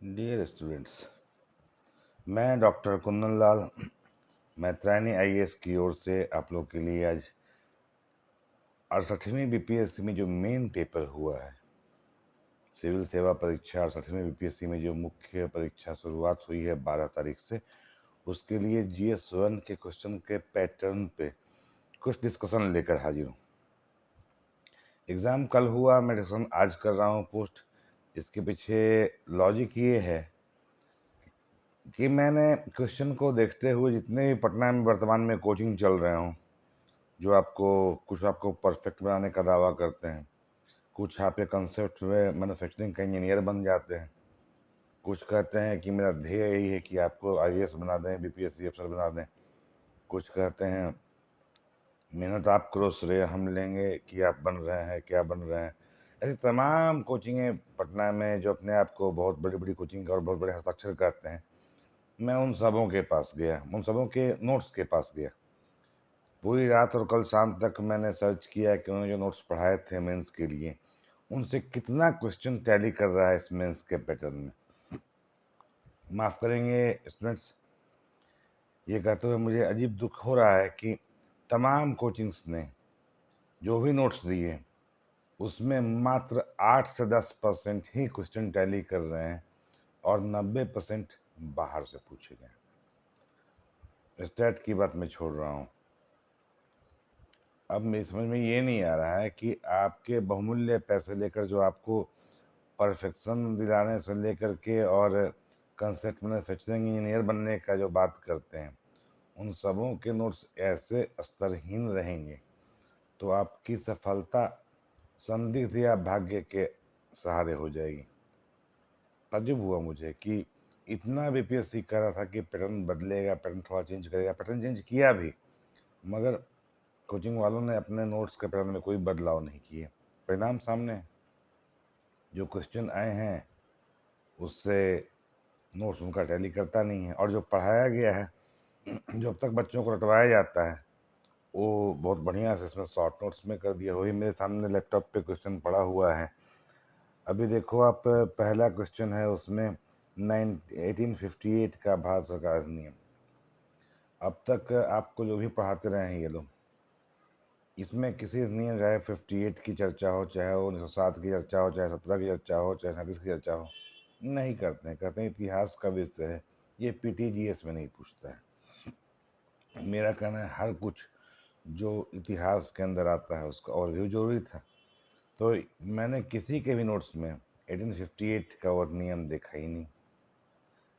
Dear students, मैं doctor Kundan Lal मैत्रानी IAS की ओर से आप लोग के लिए आज 68वीं बीपीएससी में जो मेन पेपर हुआ है, सिविल सेवा परीक्षा 68वीं बीपीएससी में जो मुख्य परीक्षा शुरुआत हुई है 12 तारीख से, उसके लिए GS1 के क्वेश्चन के पैटर्न पे कुछ डिस्कशन लेकर हाजिर हूँ। एग्ज़ाम कल हुआ, मैं डिस्कशन आज कर रहा हूँ पोस्ट। इसके पीछे लॉजिक ये है कि मैंने क्वेश्चन को देखते हुए जितने भी पटना में वर्तमान में कोचिंग चल रहे हों, जो आपको कुछ आपको परफेक्ट बनाने का दावा करते हैं, कुछ आपके कंसेप्ट में मैन्युफैक्चरिंग का इंजीनियर बन जाते हैं, कुछ कहते हैं कि मेरा ध्येय यही है कि आपको आईएएस बना दें, बीपीएससी अफसर बना दें, कुछ कहते हैं मेहनत आप करो श्रेय हम लेंगे कि आप बन रहे हैं, क्या बन रहे हैं। ऐसी तमाम कोचिंगें पटना में जो अपने आप को बहुत बड़ी बड़ी कोचिंग और बहुत बड़े हस्ताक्षर कहते हैं, मैं उन सबों के पास गया, उन सबों के नोट्स के पास गया। पूरी रात और कल शाम तक मैंने सर्च किया कि उन्होंने जो नोट्स पढ़ाए थे मेंस के लिए, उनसे कितना क्वेश्चन टैली कर रहा है इस मेंस के पैटर्न में। माफ़ करेंगे स्टूडेंट्स, ये कहते हुए मुझे अजीब दुख हो रहा है कि तमाम कोचिंग्स ने जो भी नोट्स दिए उसमें मात्र 8 से 10% ही क्वेश्चन टैली कर रहे हैं और 90% बाहर से पूछे गए। स्टैट की बात मैं छोड़ रहा हूँ। अब मेरी समझ में ये नहीं आ रहा है कि आपके बहुमूल्य पैसे लेकर जो आपको परफेक्शन दिलाने से लेकर के और कंसेप्ट मैन्युफैक्चरिंग इंजीनियर बनने का जो बात करते हैं, उन सबों के नोट्स ऐसे स्तरहीन रहेंगे तो आपकी सफलता संदिग्ध या भाग्य के सहारे हो जाएगी। ताज्जुब हुआ मुझे कि इतना बीपीएससी कर रहा था कि पैटर्न बदलेगा, पैटर्न थोड़ा चेंज करेगा, पैटर्न चेंज किया भी, मगर कोचिंग वालों ने अपने नोट्स के पैटर्न में कोई बदलाव नहीं किए। परिणाम सामने है। जो क्वेश्चन आए हैं उससे नोट्स उनका टैली करता नहीं है, और जो पढ़ाया गया है, जो अब तक बच्चों को रटवाया जाता है, वो बहुत बढ़िया से इसमें शॉर्ट नोट्स में कर दिया। वही मेरे सामने लैपटॉप पे क्वेश्चन पड़ा हुआ है। अभी देखो आप, पहला क्वेश्चन है उसमें 1858 का भारत सरकार अधिनियम। अब तक आपको जो भी पढ़ाते रहे हैं ये लोग, इसमें किसी नियम चाहे 58 की चर्चा हो, चाहे वो 1907 की चर्चा हो, चाहे 17 की चर्चा हो, चाहे 37 की चर्चा हो, नहीं करते हैं। कहते हैं इतिहास का विषय है, ये पीटीजीएस में नहीं पूछता है। मेरा कहना है हर कुछ जो इतिहास के अंदर आता है उसका ओवरव्यू जरूरी था। तो मैंने किसी के भी नोट्स में 1858 का और नियम देखा ही नहीं।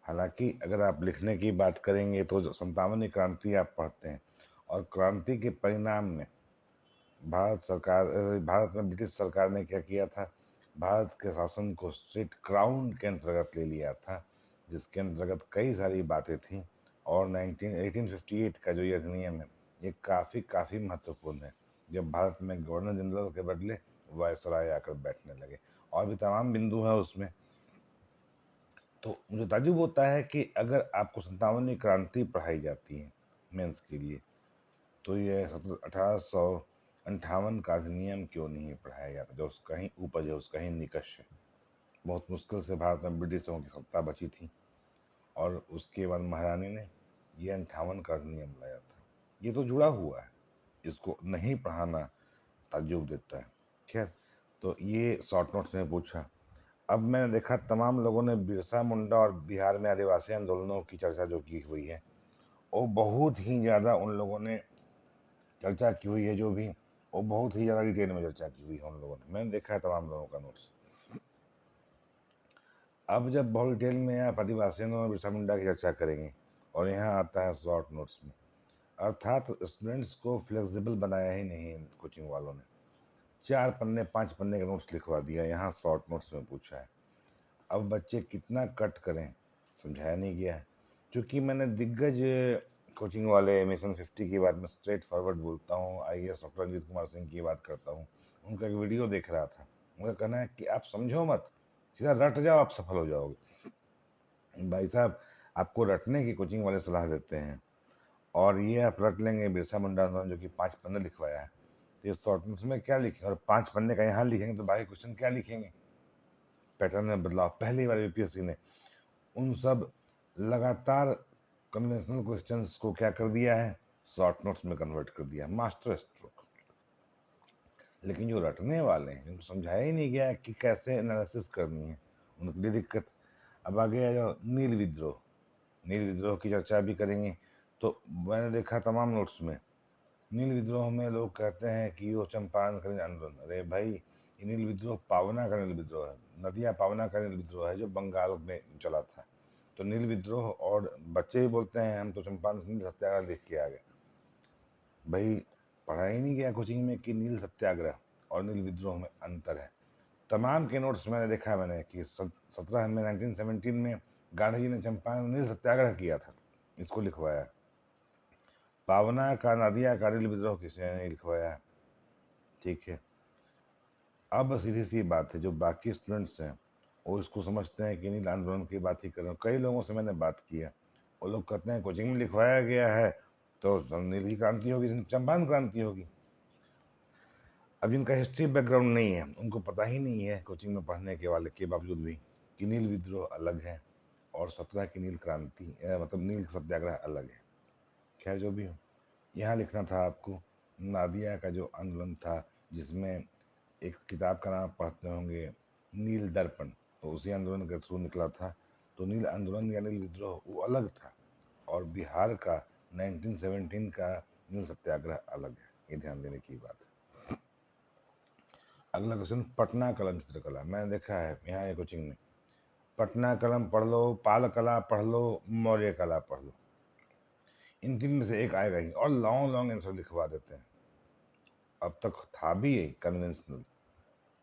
हालांकि अगर आप लिखने की बात करेंगे तो 57वीं क्रांति आप पढ़ते हैं, और क्रांति के परिणाम में भारत में ब्रिटिश सरकार ने क्या किया था, भारत के शासन को स्टेट क्राउन के अंतर्गत ले लिया था, जिसके अंतर्गत कई सारी बातें थीं। और 1858 का जो ये अधिनियम है, ये काफ़ी महत्वपूर्ण है। जब भारत में गवर्नर जनरल के बदले वायसराय आकर बैठने लगे, और भी तमाम बिंदु हैं उसमें। तो मुझे ताज्जुब होता है कि अगर आपको 57वीं क्रांति पढ़ाई जाती है मेंस के लिए, तो ये 1858 का अधिनियम क्यों नहीं पढ़ाया जाता, जो उसका ही उपज है, उसका ही निकष है। बहुत मुश्किल से भारत में ब्रिटिशों की सत्ता बची थी, और उसके बाद महारानी ने ये 58 का अधिनियम लाया था। ये तो जुड़ा हुआ है, इसको नहीं पढ़ाना ताज्जुब देता है। खैर, तो ये शॉर्ट नोट्स में पूछा। अब मैंने देखा तमाम लोगों ने बिरसा मुंडा और बिहार में आदिवासी आंदोलनों की चर्चा जो की हुई है, वो बहुत ही ज़्यादा उन लोगों ने चर्चा की हुई है, जो भी वो बहुत ही ज़्यादा डिटेल में चर्चा की हुई है उन लोगों ने। मैंने देखा है तमाम लोगों का नोट्स। अब जब बहुत डिटेल में आप आदिवासी आंदोलन और बिरसा मुंडा की चर्चा करेंगे, और यहाँ आता है शॉर्ट नोट्स में, अर्थात स्टूडेंट्स को फ्लेक्सिबल बनाया ही नहीं कोचिंग वालों ने। 4 पन्ने 5 पन्ने का नोट्स लिखवा दिया, यहाँ शॉर्ट नोट्स में पूछा है। अब बच्चे कितना कट करें, समझाया नहीं गया है। क्योंकि मैंने दिग्गज कोचिंग वाले मिशन 50 की बात में स्ट्रेट फॉरवर्ड बोलता हूँ, आईएएस डॉक्टर रंजीत कुमार सिंह की बात करता हूँ, उनका एक वीडियो देख रहा था। उनका कहना है कि आप समझो मत, सीधा रट जाओ, आप सफल हो जाओगे। भाई साहब, आपको रटने की कोचिंग वाले सलाह देते हैं, और ये आप रट लेंगे बिरसा मुंडा आंदोलन जो कि 5 पन्ने लिखवाया है, तो ये शॉर्ट नोट्स में क्या लिखेंगे? और 5 पन्ने का यहाँ लिखेंगे तो बाकी क्वेश्चन क्या लिखेंगे? पैटर्न में बदलाव पहली बार यूपीएससी ने उन सब लगातार कन्वेंशनल क्वेश्चंस को क्या कर दिया है, शॉर्ट नोट्स में कन्वर्ट कर दिया, मास्टर स्ट्रोक। लेकिन जो रटने वाले हैं, उनको समझाया ही नहीं गया है कि कैसे एनालिसिस करनी है, उनके लिए दिक्कत। अब आगे आ जाओ, नील विद्रोह। नील विद्रोह की चर्चा भी करेंगे। तो मैंने देखा तमाम नोट्स में, नील विद्रोह में लोग कहते हैं कि वो चंपारण का नील आंदोलन। अरे भाई, ये नील विद्रोह पावना का नील विद्रोह है, नदिया पावना का नील विद्रोह है जो बंगाल में चला था। तो नील विद्रोह, और बच्चे भी बोलते हैं हम तो चंपारण से नील सत्याग्रह लिख के आ गए। भाई, पढ़ा ही नहीं गया कोचिंग में कि नील सत्याग्रह और नील विद्रोह में अंतर है। तमाम के नोट्स मैंने देखा मैंने कि 17 में 1917 में गांधी जी ने चंपारण नील सत्याग्रह किया था, इसको लिखवाया। पावना का नदिया का नील विद्रोह किसी ने नहीं लिखवाया। ठीक है। अब सीधी सी बात है, जो बाकी स्टूडेंट्स हैं वो इसको समझते हैं कि नील आंदोलन की बात ही कर रहे हो। कई लोगों से मैंने बात किया, वो लोग कहते हैं कोचिंग में लिखवाया गया है तो नील की क्रांति होगी, चंपारण क्रांति होगी। अब जिनका हिस्ट्री बैकग्राउंड नहीं है, उनको पता ही नहीं है कोचिंग में पढ़ने के वाले के बावजूद भी कि नील विद्रोह अलग है और 17 की नील क्रांति मतलब नील सत्याग्रह अलग है। खैर जो भी हो, यहाँ लिखना था आपको नादिया का जो आंदोलन था, जिसमें एक किताब का नाम पढ़ते होंगे, नील दर्पण, तो उसी आंदोलन के थ्रू निकला था। तो नील आंदोलन या नील विद्रोह वो अलग था, और बिहार का 1917 का नील सत्याग्रह अलग है। ये ध्यान देने की बात है। अगला क्वेश्चन, पटना कलम चित्रकला। मैंने देखा है यहाँ ये कोचिंग में, पटना कलम पढ़ लो, पाल कला पढ़ लो, मौर्य कला पढ़ लो, इन तीन में से एक आएगा ही, और लॉन्ग लॉन्ग आंसर लिखवा देते हैं। अब तक था भी ये कन्वेंशनल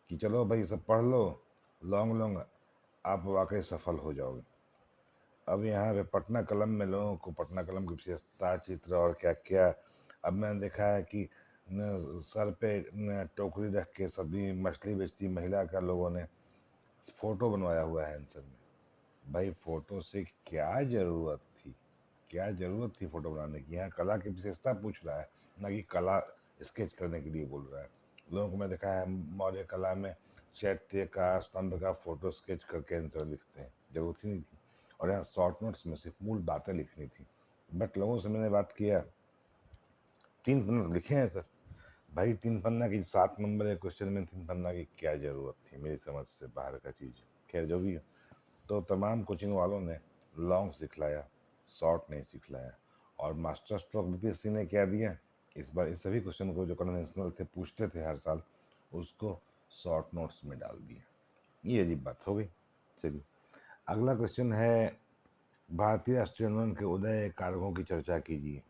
कि चलो भाई सब पढ़ लो, लॉन्ग लॉन्ग आप वाकई सफल हो जाओगे। अब यहाँ पे पटना कलम में लोगों को पटना कलम की विशेषता, चित्र और क्या क्या। अब मैंने देखा है कि सर पे टोकरी रख के सब्जी मछली बेचती महिला का लोगों ने फोटो बनवाया हुआ है आंसर में। भाई फोटो से क्या जरूरत थी, क्या जरूरत थी फोटो बनाने की? यहाँ कला की विशेषता पूछ रहा है, ना कि कला स्केच करने के लिए बोल रहा है। लोगों को मैं देखा है मौर्य कला में चैत्य का स्तंभ का फोटो स्केच करके आंसर लिखते हैं, जरूरत ही नहीं थी। और यहाँ शॉर्ट नोट्स में सिर्फ मूल बातें लिखनी थी। बट लोगों से मैंने बात किया, 3 पन्ना लिखे हैं सर। भाई 3 पन्ना की 7 नंबर है क्वेश्चन में, 3 पन्ना की क्या जरूरत थी? मेरी समझ से बाहर का चीज़। खैर जो भी हो, तो तमाम कोचिंग वालों ने लॉन्ग सिखलाया, शॉर्ट नहीं सिखलाया। और मास्टर स्ट्रोक बीपीएससी ने क्या दिया इस बार, इस सभी क्वेश्चन को जो कन्वेंशनल थे पूछते थे हर साल, उसको शॉर्ट नोट्स में डाल दिया। ये अजीब बात हो गई। चलिए, अगला क्वेश्चन है, भारतीय राष्ट्रीय आंदोलन के उदय कारकों की चर्चा कीजिए।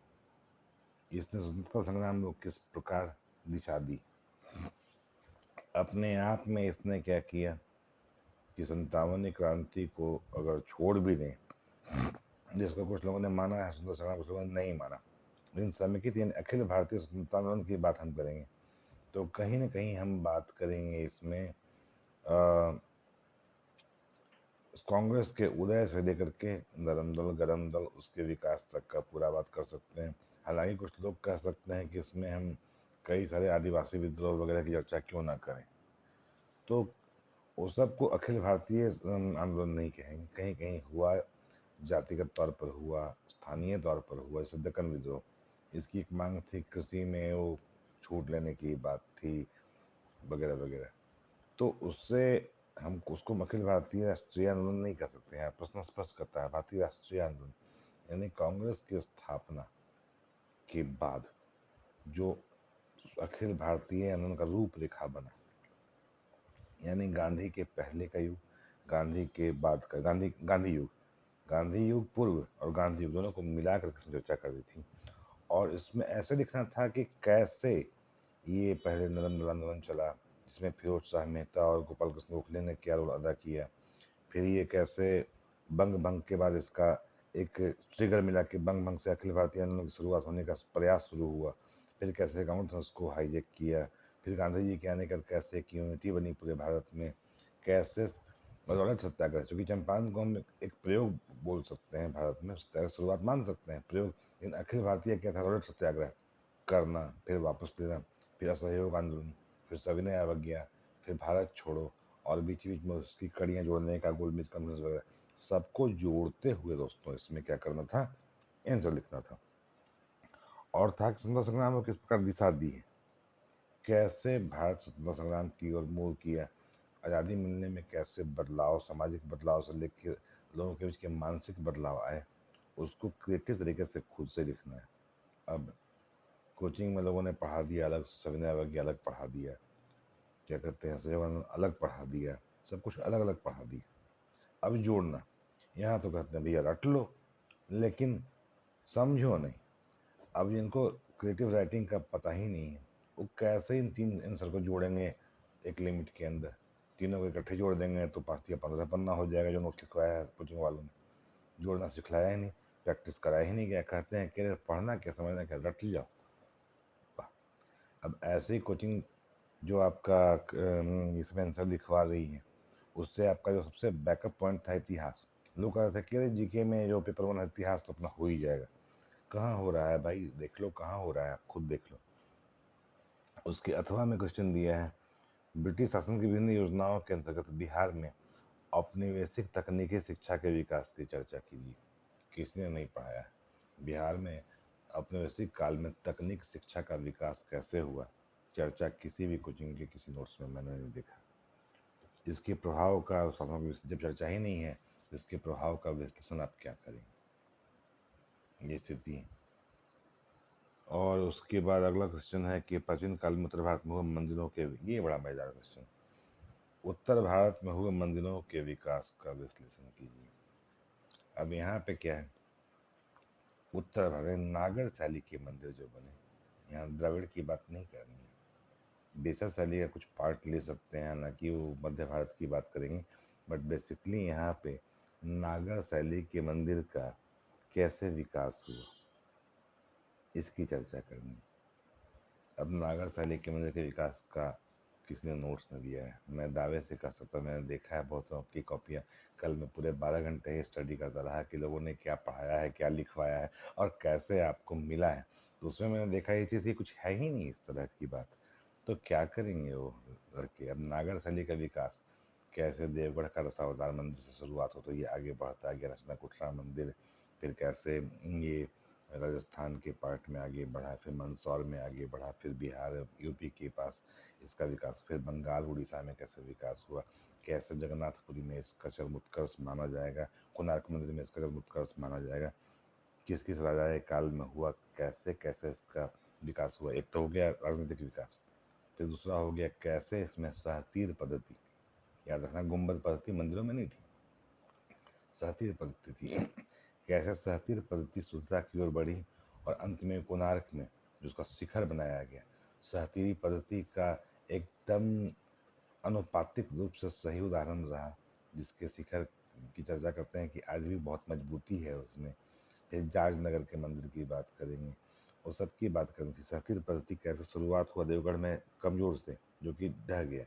इसने स्वतंत्रता संग्राम को किस प्रकार दिशा दी? अपने आप में इसने क्या किया कि 57वीं क्रांति को अगर छोड़ भी दें, जिसको कुछ लोगों ने माना है स्वतंत्रता संग्राम, कुछ लोगों ने नहीं माना, लेकिन समेकित यानी अखिल भारतीय स्वतंत्रता आंदोलन की बात हम करेंगे, तो कहीं ना कहीं हम बात करेंगे इसमें कांग्रेस के उदय से लेकर के नरम दल गरम दल उसके विकास तक का पूरा बात कर सकते हैं। हालांकि कुछ लोग कह सकते हैं कि इसमें हम कई सारे आदिवासी विद्रोह वगैरह की चर्चा क्यों ना करें, तो वो सबको अखिल भारतीय आंदोलन नहीं कहेंगे। कहीं कहीं हुआ, जातिगत तौर पर हुआ, स्थानीय तौर पर हुआ, जैसे दक्कन विद्रोह, इसकी एक मांग थी, कृषि में वो छूट लेने की बात थी वगैरह वगैरह। तो उससे हम उसको अखिल भारतीय राष्ट्रीय आंदोलन नहीं कह सकते हैं। प्रश्न स्पष्ट करता है, भारतीय राष्ट्रीय आंदोलन यानी कांग्रेस की स्थापना के बाद जो अखिल भारतीय आंदोलन का रूपरेखा बना, यानी गांधी के पहले का युग, गांधी के बाद का गांधी युग, गांधी युग पूर्व और गांधी युग दोनों को मिलाकर चर्चा कर दी थी। और इसमें ऐसे लिखना था कि कैसे ये पहले नरम दल आंदोलन चला, जिसमें फिरोज शाह मेहता और गोपाल कृष्ण गोखले ने क्या रोल अदा किया। फिर ये कैसे बंग भंग के बाद इसका एक ट्रिगर मिला कि बंग भंग से अखिल भारतीय आंदोलन की शुरुआत होने का प्रयास शुरू हुआ। फिर कैसे काउंटर्स को हाईजेक किया, फिर गांधी जी के आने का कैसे एक यूनिटी बनी पूरे भारत में, कैसे रॉलेट सत्याग्रह, चूँकि चंपारण को हम एक प्रयोग बोल सकते हैं, भारत में सत्याग्रह शुरुआत मान सकते हैं प्रयोग, लेकिन अखिल भारतीय क्या था, रॉलेट सत्याग्रह करना, फिर वापस लेना, फिर असहयोग आंदोलन, फिर सविनय अवज्ञा, फिर भारत छोड़ो, और बीच बीच में उसकी कड़ियाँ जोड़ने का गोलमेज कॉन्फ्रेंस वगैरह, सबको जोड़ते हुए दोस्तों इसमें क्या करना था, आंसर लिखना था। और था कि स्वतंत्रता संग्राम को किस प्रकार दिशा दी है, कैसे भारत स्वतंत्रता संग्राम की ओर मूव किया, आज़ादी मिलने में कैसे बदलाव, सामाजिक बदलाव से लेकर लोगों के बीच के मानसिक बदलाव आए, उसको क्रिएटिव तरीके से खुद से लिखना है। अब कोचिंग में लोगों ने पढ़ा दिया अलग, सविनय अवज्ञा अलग पढ़ा दिया, क्या कहते हैं सहजानंद अलग पढ़ा दिया, सब कुछ अलग अलग पढ़ा दिया। अब जोड़ना, यहाँ तो कहते हैं भैया रट लो लेकिन समझो नहीं। अब जिनको क्रिएटिव राइटिंग का पता ही नहीं है, वो कैसे इन तीन आंसर को जोड़ेंगे एक लिमिट के अंदर। तीनों को इकट्ठे जोड़ देंगे तो 5 या 15 पन्ना हो जाएगा जो नोट्स लिखवाया है कोचिंग वालों ने। जोड़ना सिखलाया ही नहीं, प्रैक्टिस कराया ही नहीं गया। कहते हैं कि पढ़ना क्या समझना क्या, रट जाओ। अब ऐसे ही कोचिंग जो आपका इसमें आंसर लिखवा रही है, उससे आपका जो सबसे बैकअप पॉइंट था इतिहास, लोग कह रहे थे कि जीके में जो पेपर 1 है इतिहास तो अपना हो ही जाएगा। कहाँ हो रहा है भाई, देख लो कहाँ हो रहा है, आप खुद देख लो। उसके अथवा में क्वेश्चन दिया है, ब्रिटिश शासन की विभिन्न योजनाओं के अंतर्गत बिहार में औपनिवेशिक तकनीकी शिक्षा के विकास की चर्चा कीजिए। किसी ने नहीं पढ़ाया है बिहार में औपनिवेशिक काल में तकनीक शिक्षा का विकास कैसे हुआ, चर्चा किसी भी कोचिंग के किसी नोट्स में मैंने नहीं देखा। इसके प्रभाव का जब चर्चा ही नहीं है, इसके प्रभाव का विश्लेषण आप क्या करेंगे, ये स्थिति है। और उसके बाद अगला क्वेश्चन है कि प्राचीन काल में उत्तर भारत में हुए मंदिरों के, ये बड़ा मजेदार क्वेश्चन, उत्तर भारत में हुए मंदिरों के विकास का विश्लेषण कीजिए। अब यहाँ पे क्या है, उत्तर भारत नागर शैली के मंदिर जो बने, यहाँ द्रविड़ की बात नहीं करनी है। बेसर शैली का कुछ पार्ट ले सकते हैं, ना कि वो मध्य भारत की बात करेंगे, बट बेसिकली यहाँ पे नागर शैली के मंदिर का कैसे विकास हुआ, इसकी चर्चा करनी है। अब नागर शैली के मंदिर के विकास का किसी ने नोट्स नहीं दिया है। मैं दावे से कह सकता हूँ, मैंने देखा है बहुतों की कॉपियाँ, कल मैं पूरे 12 घंटे ही स्टडी करता रहा कि लोगों ने क्या पढ़ाया है, क्या लिखवाया है और कैसे आपको मिला है। तो उसमें मैंने देखा ये चीज़, ये कुछ है ही नहीं इस तरह की बात। तो क्या करेंगे वो लड़के। अब नागर शैली का विकास कैसे, देवगढ़ का रसावतार मंदिर से शुरुआत हो तो ये आगे बढ़ता गया, रचना कुटरा मंदिर, फिर कैसे ये राजस्थान के पार्ट में आगे बढ़ा, फिर मंदसौर में आगे बढ़ा, फिर बिहार यूपी के पास इसका विकास, फिर बंगाल उड़ीसा में कैसे विकास हुआ, कैसे जगन्नाथपुरी में इसका चरमोत्कर्ष माना जाएगा, कोणार्क मंदिर में इसका चरमोत्कर्ष माना जाएगा, किस किस राजा के काल में हुआ, कैसे कैसे इसका विकास हुआ। एक तो हो गया राजनीतिक विकास, फिर दूसरा हो गया कैसे इसमें सहतीर पद्धति, याद रखना गुम्बद पद्धति मंदिरों में नहीं थी, सहतीर पद्धति थी। कैसे सहतीर पद्धति शुद्धता की ओर बढ़ी और अंत में कोणार्क में जो उसका शिखर बनाया गया, सहतीरी पद्धति का एकदम अनुपातिक रूप से सही उदाहरण रहा, जिसके शिखर की चर्चा करते हैं कि आज भी बहुत मजबूती है उसमें। फिर जाज नगर के मंदिर की बात करेंगे, वो सब की बात करनी थी। सहतीर पद्धति कैसे शुरुआत हुआ देवगढ़ में कमजोर से, जो कि ढह गया,